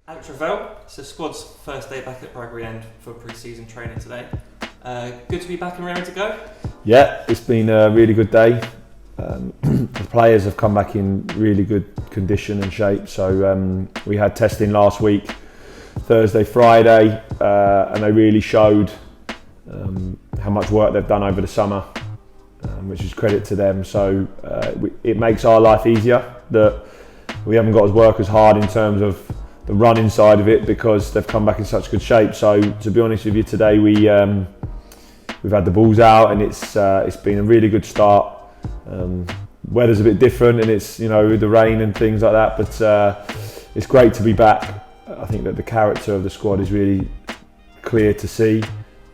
Alex Revell, it's the squad's first day back at Bradbury End for pre-season training today. Good to be back and ready to go? Yeah, it's been a really good day. The players have come back in really good condition and shape. So we had testing last week, Thursday, Friday, and they really showed how much work they've done over the summer, which is credit to them. So it makes our life easier that we haven't got to work as hard in terms of the running side of it because they've come back in such good shape. So to be honest with you, today we've had the balls out and it's been a really good start. Weather's a bit different and it's with the rain and things like that, but it's great to be back. I think that the character of the squad is really clear to see.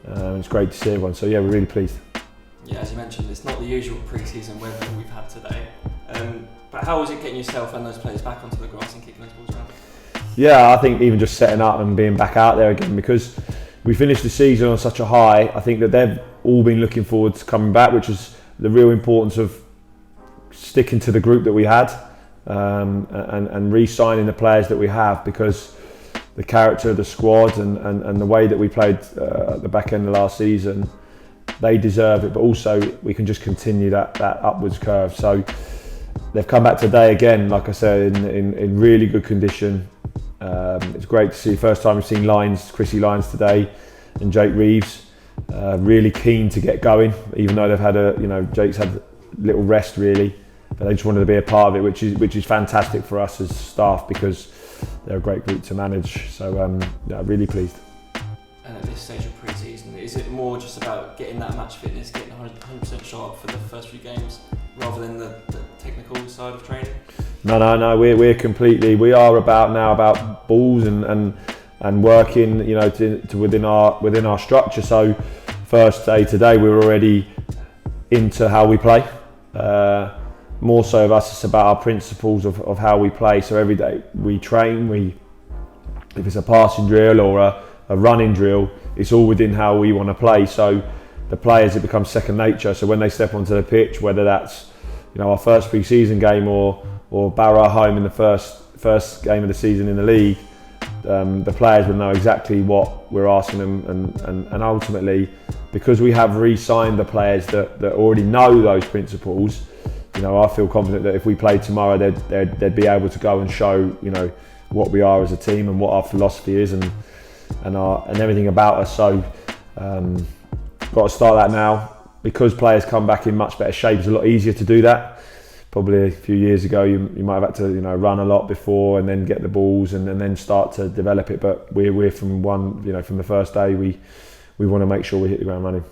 It's great to see everyone. So yeah, we're really pleased. Yeah, as you mentioned, it's not the usual pre-season weather we've had today. But how was it getting yourself and those players back onto the grass and kicking those balls around? Yeah, I think even just setting up and being back out there again, because we finished the season on such a high. I think that they've all been looking forward to coming back, which is the real importance of sticking to the group that we had and re-signing the players that we have, because the character of the squad and the way that we played at the back end of last season, they deserve it, but also we can just continue that upwards curve. So they've come back today again, like I said, in really good condition. It's great to see. First time we've seen Chrissy Lyons today, and Jake Reeves, really keen to get going. Even though they've had Jake's had little rest really, but they just wanted to be a part of it, which is fantastic for us as staff because they're a great group to manage. So really pleased. And at this stage of pre-season, is it more just about getting that match fitness, getting 100% sharp for the first few games, rather than the technical side of training? No. We are about balls and working, to within our structure. So first day today, we were already into how we play. More so of us, it's about our principles of how we play. So every day we train. If it's a passing drill or a running drill, it's all within how we want to play. So the players, it becomes second nature. So when they step onto the pitch, whether that's our first pre-season game or Borough home in the first game of the season in the league, the players will know exactly what we're asking them, and ultimately, because we have re-signed the players that already know those principles, I feel confident that if we played tomorrow, they'd be able to go and show what we are as a team and what our philosophy is and everything about us. So got to start that now. Because players come back in much better shape, it's a lot easier to do that. Probably a few years ago, you might have had to run a lot before and then get the balls and then start to develop it. But we're from from the first day, we want to make sure we hit the ground running.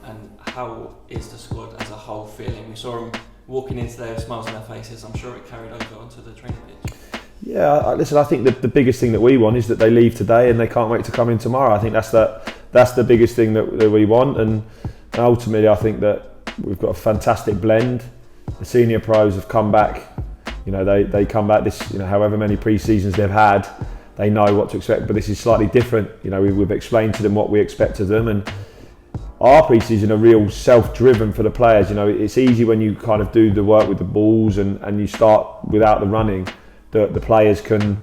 And how is the squad as a whole feeling? We saw them walking into there with smiles on their faces. I'm sure it carried over onto the training pitch. Yeah, listen, I think the biggest thing that we want is that they leave today and they can't wait to come in tomorrow. I think that's the biggest thing that we want. And ultimately, I think that we've got a fantastic blend. The senior pros have come back. They come back this, however many pre-seasons they've had, they know what to expect. But this is slightly different. We've explained to them what we expect of them, and our pre-season are real self-driven for the players. It's easy when you kind of do the work with the balls and you start without the running. The players can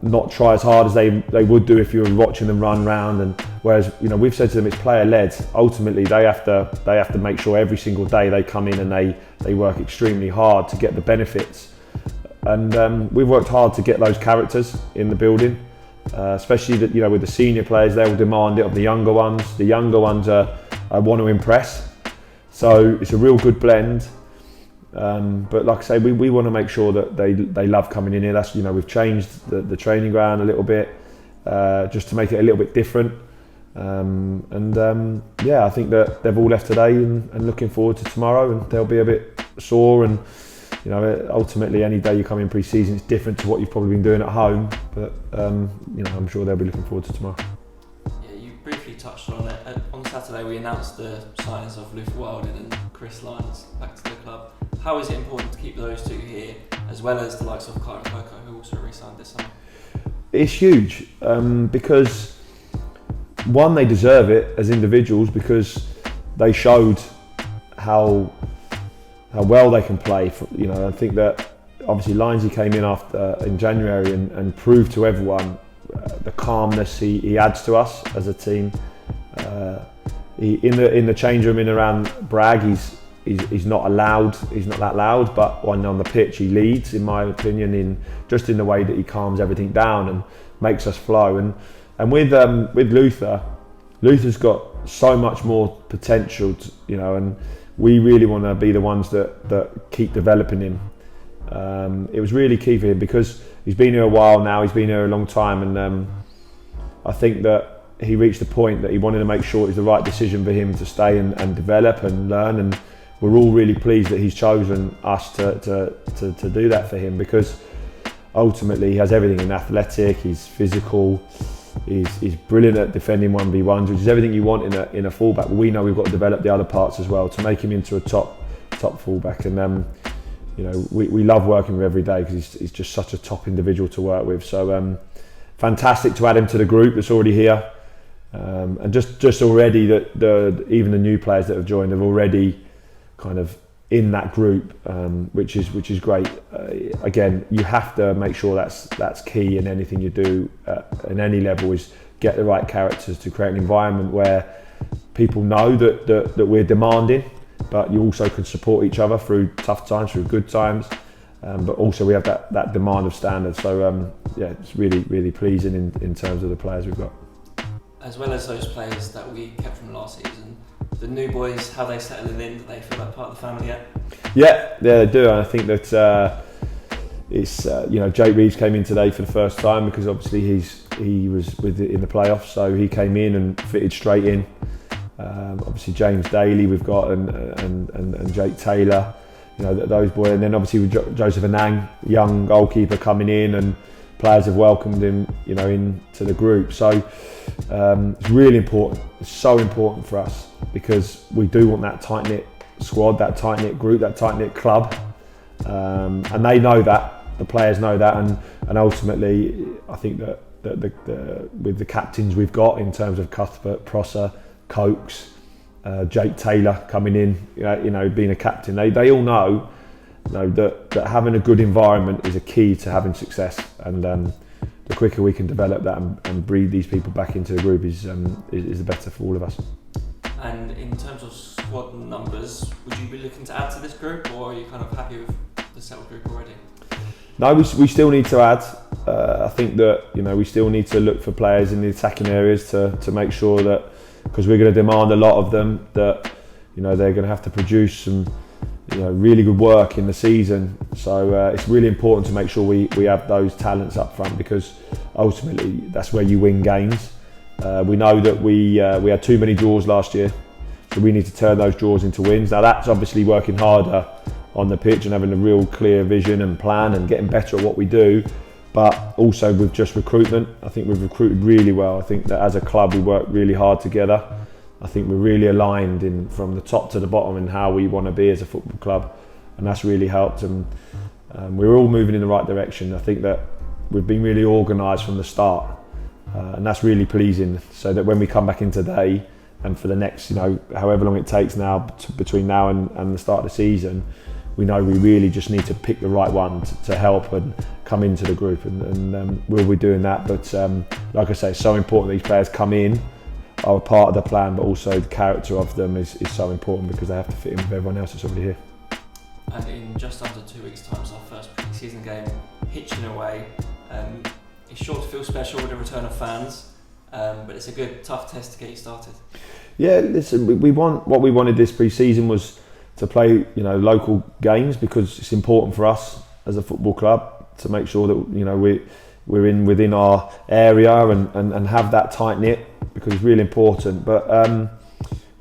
not try as hard as they would do if you were watching them run round. And whereas we've said to them it's player led. Ultimately they have to make sure every single day they come in and they work extremely hard to get the benefits. And we've worked hard to get those characters in the building, especially that with the senior players, they will demand it of the younger ones. The younger ones I want to impress. So it's a real good blend. But like I say, we want to make sure that they love coming in here. That's we've changed the training ground a little bit just to make it a little bit different. I think that they've all left today and looking forward to tomorrow, and they'll be a bit sore. And ultimately, any day you come in pre-season, it's different to what you've probably been doing at home. But I'm sure they'll be looking forward to tomorrow. Yeah, you briefly touched on it. On Saturday, we announced the signings of Luther Wilding and Chris Lyons back to the club. How is it important to keep those two here, as well as the likes of Kyle and Coco, who also re-signed this summer? It's huge because one, they deserve it as individuals because they showed how well they can play. I think that obviously Lindsay came in in January and proved to everyone the calmness he adds to us as a team. In the change room in around Bragg, he's not loud. He's not that loud, but when on the pitch he leads, in my opinion, in the way that he calms everything down and makes us flow. And with Luther's got so much more potential, and we really want to be the ones that keep developing him. It was really key for him because he's been here a while now. He's been here a long time, and I think that he reached a point that he wanted to make sure it was the right decision for him to stay and develop and learn. And we're all really pleased that he's chosen us to do that for him, because ultimately he has everything in athletic, he's physical, he's brilliant at defending 1v1s, which is everything you want in a fullback. But we know we've got to develop the other parts as well to make him into a top fullback. And we love working with him every day because he's just such a top individual to work with. So fantastic to add him to the group that's already here. And just already that even the new players that have joined have already kind of in that group, which is great. Again, you have to make sure that's key in anything you do in any level, is get the right characters to create an environment where people know that we're demanding, but you also can support each other through tough times, through good times, but also we have that demand of standards. So it's really, really pleasing in terms of the players we've got. As well as those players that we kept from last season, the new boys, how they settling in? Do they feel like part of the family yet? Yeah, they do. And I think that it's Jake Reeves came in today for the first time because obviously he was in the playoffs, so he came in and fitted straight in. Obviously James Daly we've got and Jake Taylor, those boys, and then obviously with Joseph Anang, young goalkeeper, coming in, and players have welcomed him, into the group. So it's really important. It's so important for us because we do want that tight-knit squad, that tight-knit group, that tight-knit club, and they know that. The players know that, and ultimately, I think that with the captains we've got in terms of Cuthbert, Prosser, Cokes, Jake Taylor coming in, being a captain, they all know that having a good environment is a key to having success, and the quicker we can develop that and breed these people back into the group is the better for all of us. And in terms of squad numbers, would you be looking to add to this group, or are you kind of happy with the settled group already? No, we still need to add. I think that we still need to look for players in the attacking areas to make sure that, because we're going to demand a lot of them, that they're going to have to produce some really good work in the season. So it's really important to make sure we have those talents up front, because ultimately that's where you win games. We know that we had too many draws last year, so we need to turn those draws into wins. Now that's obviously working harder on the pitch and having a real clear vision and plan and getting better at what we do, but also with just recruitment. I think we've recruited really well. I think that as a club we work really hard together. I think we're really aligned from the top to the bottom in how we want to be as a football club, and that's really helped, and we're all moving in the right direction. I think that we've been really organised from the start, and that's really pleasing, so that when we come back in today and for the next however long it takes now between now and the start of the season, we know we really just need to pick the right one to help and come into the group, and we'll be doing that. But like I say, it's so important these players come in, are part of the plan, but also the character of them is so important, because they have to fit in with everyone else that's already here. And in just under 2 weeks' time, it's our first pre-season game, Hitchin away. It's sure to feel special with the return of fans, but it's a good, tough test to get you started. Yeah, listen, what we wanted this pre-season was to play local games, because it's important for us as a football club to make sure that we're within our area and have that tight knit, because it's really important. But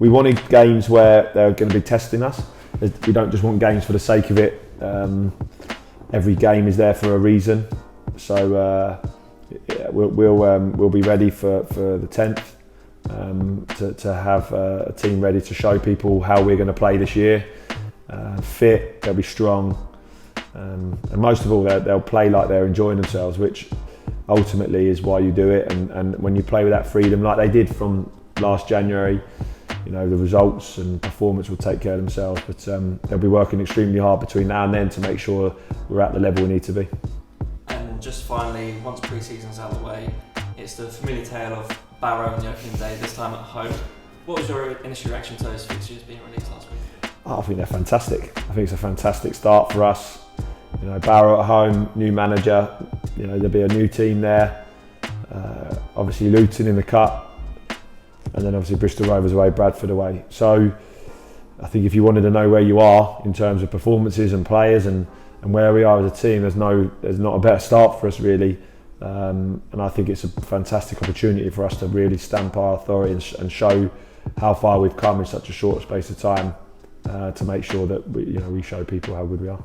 we wanted games where they're going to be testing us. We don't just want games for the sake of it. Every game is there for a reason. So we'll be ready for the 10th to have a team ready to show people how we're going to play this year. Fit, they'll be strong, and most of all they'll play like they're enjoying themselves, which ultimately is why you do it. And when you play with that freedom like they did from last January, you know, the results and performance will take care of themselves. But they'll be working extremely hard between now and then to make sure we're at the level we need to be. And just finally, once pre-season's out of the way, it's the familiar tale of Barrow on the opening day, this time at home. What was your initial reaction to those fixtures being released last week? I think they're fantastic. I think it's a fantastic start for us. You know, Barrow at home, new manager. You know, there'll be a new team there. Obviously Luton in the cup, and then obviously Bristol Rovers away, Bradford away. So I think if you wanted to know where you are in terms of performances and players and where we are as a team, there's not a better start for us really. And I think it's a fantastic opportunity for us to really stamp our authority and show how far we've come in such a short space of time, to make sure that we show people how good we are.